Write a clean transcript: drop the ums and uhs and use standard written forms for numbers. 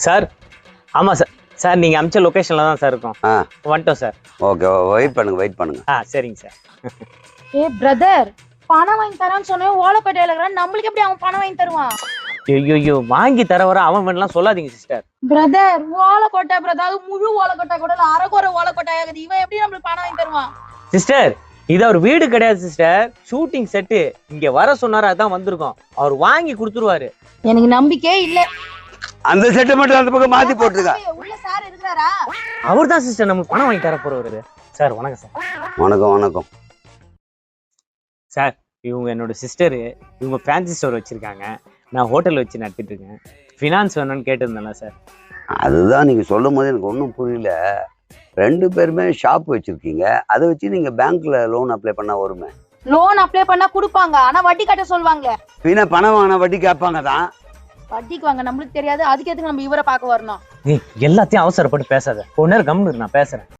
Sir ஆமாம் sir. Sir நீங்கள் அமிச்ச லொக்கேஷனில் தான் சார் இருக்கோம். வந்துட்டோம் சார். ஓகே, வெயிட் பண்ணுங்க. சரிங்க சார். பிரதர், பணம் வாங்கி தரான்னு சொன்னேன், ஓலக்கோட்டையில இருக்கிறான். நம்மளுக்கு எப்படி அவன் பணம் வாங்கி தருவான்? ஐயோ வாங்கி தர வர அவன் வேணலாம் சொல்லாதீங்க சிஸ்டர். பிரதர், ஓலக்கோட்டை பிரதர், அது முழு ஓலக்கோட்டை கூட அரைக்குறை ஓலக்கோட்டை ஆகுது. இவன் எப்படி நம்மளுக்கு பணம் வாங்கி தருவான்? சிஸ்டர், இது அவர் வீடு கிடையாது சிஸ்டர், ஷூட்டிங் செட்டு. இங்க வர சொன்னாரு, அதான் வந்திருக்கோம். அவர் வாங்கி கொடுத்துருவாரு. எனக்கு நம்பிக்கையே இல்ல. அந்த செட்டை மட்டும் அந்த பக்கம் மாத்தி போட்டுருங்க. உள்ள சார் இருக்கிறாரா? அவர் தான் சிஸ்டர் நமக்கு பணம் வாங்கி தர போறவரு. சார் வணக்கம் சார். வணக்கம் சார். இவங்க என்னோட சிஸ்டரு. இவங்க ஃபேன்சி ஸ்டோர் வச்சிருக்காங்க. நான் ஹோட்டல் வச்சு நடத்திட்டு இருக்கேன். ஃபினான்ஸ் வேணும்னு கேட்டிருந்தேன்ல சார். அதுதான் நீங்க சொல்லும் போது எனக்கு ஒன்றும் புரியல. 2 பேருமே ஷாப் வச்சிருக்கீங்க, அதை வச்சு நீங்க பேங்க்ல லோன் அப்ளை பண்ணா வருமே. லோன் அப்ளை பண்ணா கொடுப்பாங்க, ஆனா வட்டி கட்ட சொல்லுவாங்க. பின்ன பணம் வாங்கின வட்டி கேட்பாங்க தான். வட்டிக்கு வாங்க நம்மளுக்கு தெரியாது, அதுக்கு எதுக்கு நம்ம இவரை பார்க்க வரணும்? எல்லாத்தையும் அவசரப்பட்டு பேசாத. கொஞ்ச நேரம் கம்னு நான் பேசுறேன்.